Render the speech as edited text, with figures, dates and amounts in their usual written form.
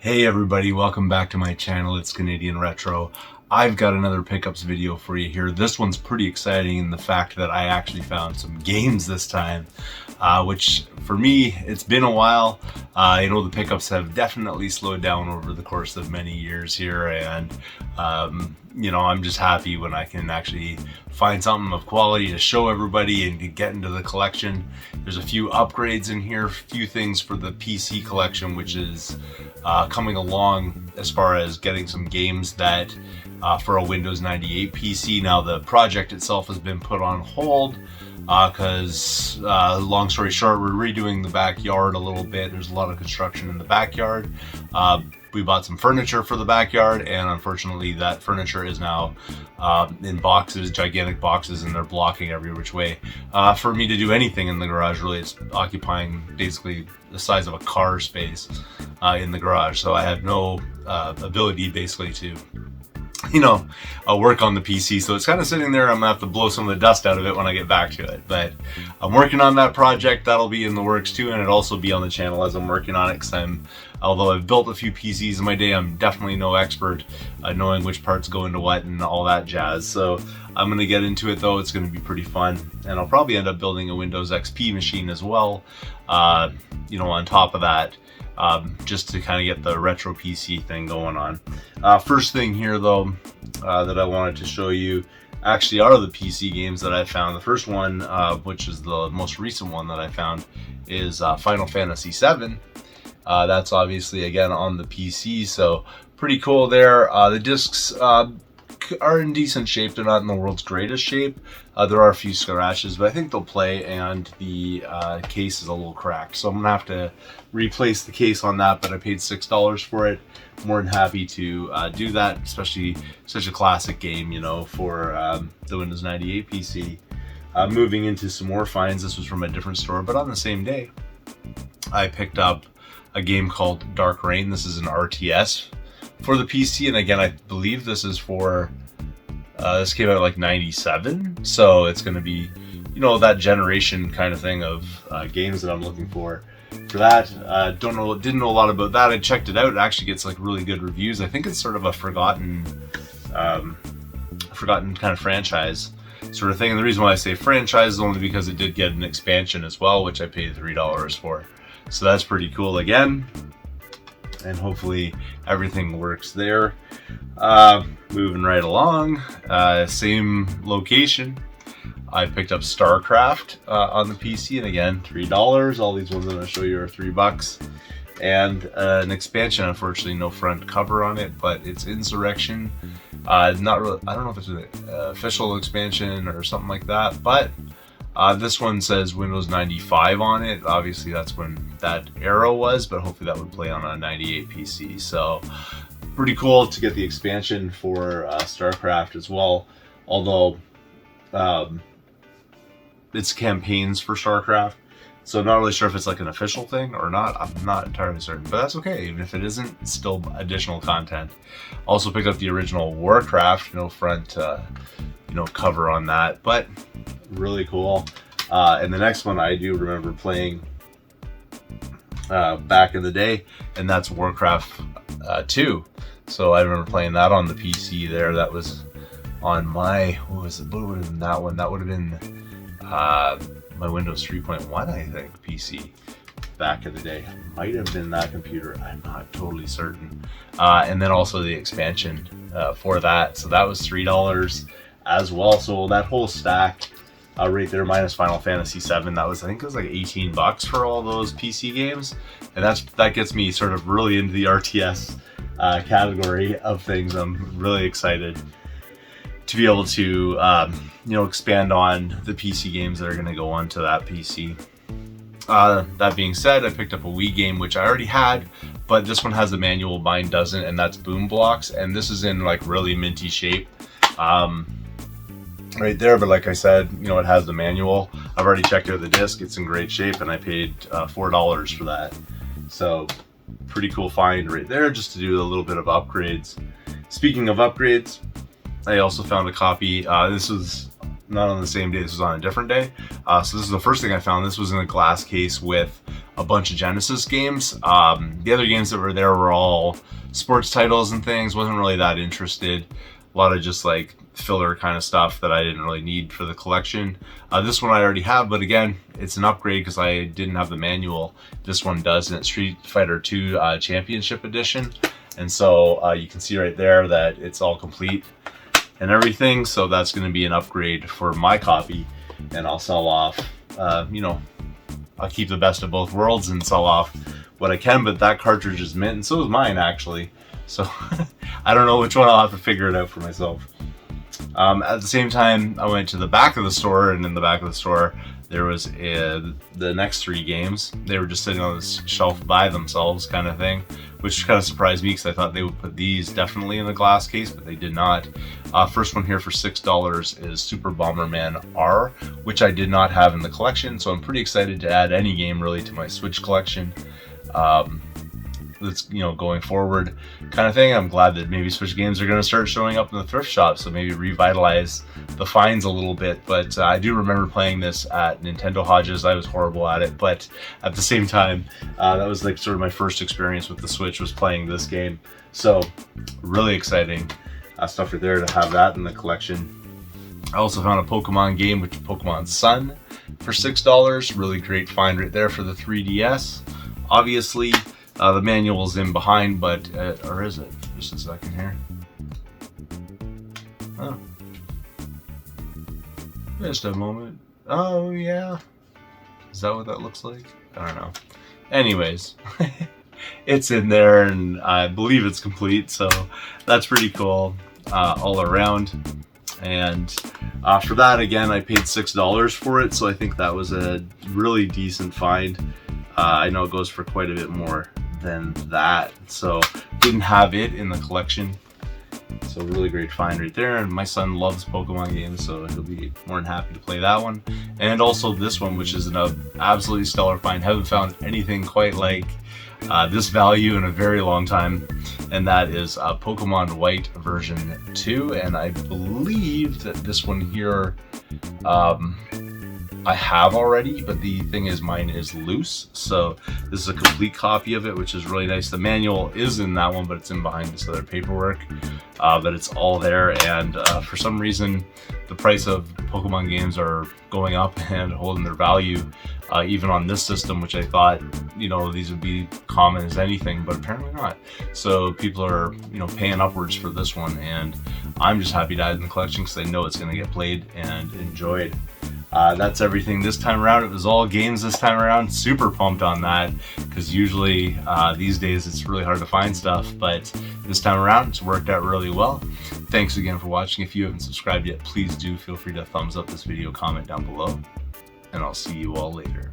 Hey everybody, welcome back to my channel. It's Canadian Retro. I've got another pickups video for you here. This one's pretty exciting in the fact that I actually found some games this time, which for me, it's been a while. The pickups have definitely slowed down over the course of many years here, and I'm just happy when I can actually find something of quality to show everybody and to get into the collection. There's a few upgrades in here, a few things for the PC collection, which is coming along as far as getting some games that for a Windows 98 PC. Now the project itself has been put on hold because long story short, we're redoing the backyard a little bit. There's a lot of construction in the backyard. We bought some furniture for the backyard, and unfortunately that furniture is now in boxes, gigantic boxes, and they're blocking every which way. For me to do anything in the garage, really, it's occupying basically the size of a car space in the garage. So I have no ability basically to work on the PC, so it's kind of sitting there. I'm gonna have to blow some of the dust out of it when I get back to it, but I'm working on that project. That'll be in the works too, and it'll also be on the channel as I'm working on it, because although I've built a few PCs in my day, I'm definitely no expert knowing which parts go into what and all that jazz. So I'm gonna get into it though. It's gonna be pretty fun, and I'll probably end up building a Windows XP machine as well, on top of that, just to kind of get the retro PC thing going on. First thing here though that I wanted to show you actually are the PC games that I found. The first one, which is the most recent one that I found, is Final Fantasy VII. That's obviously again on the PC, so pretty cool there. The discs are in decent shape. They're not in the world's greatest shape. There are a few scratches, but I think they'll play, and the case is a little cracked, so I'm gonna have to replace the case on that, but I paid $6 for it. More than happy to do that, especially such a classic game, for the Windows 98 PC. Moving into some more finds. This was from a different store, but on the same day I picked up a game called Dark Reign. This is an RTS for the PC, and again, I believe this is for this came out like '97, so it's going to be that generation kind of thing of games that I'm looking for that. Didn't know a lot about that. I checked it out. It actually gets like really good reviews. I think it's sort of a forgotten kind of franchise sort of thing, and the reason why I say franchise is only because it did get an expansion as well, which I paid $3 for, so that's pretty cool again, and hopefully everything works there. Moving right along, same location, I picked up StarCraft on the PC, and again $3. All these ones I'm going to show you are $3, and an expansion. Unfortunately, no front cover on it, but it's Insurrection. Not really. I don't know if it's an official expansion or something like that, but this one says Windows 95 on it. Obviously, that's when that era was, but hopefully that would play on a 98 PC. So pretty cool to get the expansion for StarCraft as well, although it's campaigns for StarCraft, so I'm not really sure if it's like an official thing or not. I'm not entirely certain, but that's okay. Even if it isn't, it's still additional content. Also picked up the original Warcraft, no front cover on that, but really cool. And the next one I do remember playing back in the day, and that's Warcraft 2. So I remember playing that on the PC there. That was on my, what would have been that one? That would have been my Windows 3.1, I think, PC back in the day. Might have been that computer, I'm not totally certain. And then also the expansion for that, so that was $3 as well. So that whole stack right there, minus Final Fantasy VII, I think it was like $18 for all those PC games, and that gets me sort of really into the RTS category of things. I'm really excited to be able to expand on the PC games that are going to go onto that PC. That being said, I picked up a Wii game which I already had, but this one has the manual, mine doesn't, and that's Boom Blocks, and this is in like really minty shape right there, but like I said, it has the manual. I've already checked out the disc, it's in great shape, and I paid $4 for that. So pretty cool find right there, just to do a little bit of upgrades. Speaking of upgrades, I also found a copy. This was not on the same day, this was on a different day. So this is the first thing I found. This was in a glass case with a bunch of Genesis games. The other games that were there were all sports titles and things. Wasn't really that interested. A lot of just like filler kind of stuff that I didn't really need for the collection. This one I already have, but again, it's an upgrade because I didn't have the manual. This one does, and it's Street Fighter 2 Championship Edition. And so you can see right there that it's all complete and everything. So that's going to be an upgrade for my copy, and I'll sell off, you know, I'll keep the best of both worlds and sell off what I can, but that cartridge is mint, and so is mine actually. So I don't know which one. I'll have to figure it out for myself. At the same time, I went to the back of the store, and in the back of the store there was the next 3 games. They were just sitting on this shelf by themselves kind of thing, which kind of surprised me because I thought they would put these definitely in a glass case, but they did not. First one here for $6 is Super Bomberman R, which I did not have in the collection, so I'm pretty excited to add any game really to my Switch collection. That's, you know, going forward kind of thing. I'm glad that maybe Switch games are going to start showing up in the thrift shop, so maybe revitalize the finds a little bit. But I do remember playing this at Nintendo Hodges. I was horrible at it, but at the same time, that was like sort of my first experience with the Switch, was playing this game. So really exciting stuff right there to have that in the collection. I also found a Pokemon game, which is Pokemon Sun, for $6. Really great find right there for the 3DS. Obviously, the manual's in behind, but, or is it? Just a second here. Oh. Just a moment. Oh, yeah. Is that what that looks like? I don't know. Anyways, it's in there, and I believe it's complete, so that's pretty cool all around. And for that, again, I paid $6 for it, so I think that was a really decent find. I know it goes for quite a bit more than that, so didn't have it in the collection. So really great find right there, and my son loves Pokemon games, so he'll be more than happy to play that one. And also this one, which is an absolutely stellar find. Haven't found anything quite like this value in a very long time, and that is Pokemon White version 2. And I believe that this one here I have already, but the thing is, mine is loose, so this is a complete copy of it, which is really nice. The manual is in that one, but it's in behind this other paperwork, but it's all there. And for some reason the price of Pokemon games are going up and holding their value, even on this system, which I thought, you know, these would be common as anything, but apparently not. So people are, you know, paying upwards for this one, and I'm just happy to add it in the collection because I know it's going to get played and enjoyed. That's everything this time around. It was all games this time around. Super pumped on that, because usually these days it's really hard to find stuff, but this time around it's worked out really well. Thanks again for watching. If you haven't subscribed yet, please do feel free to thumbs up this video, comment down below, and I'll see you all later.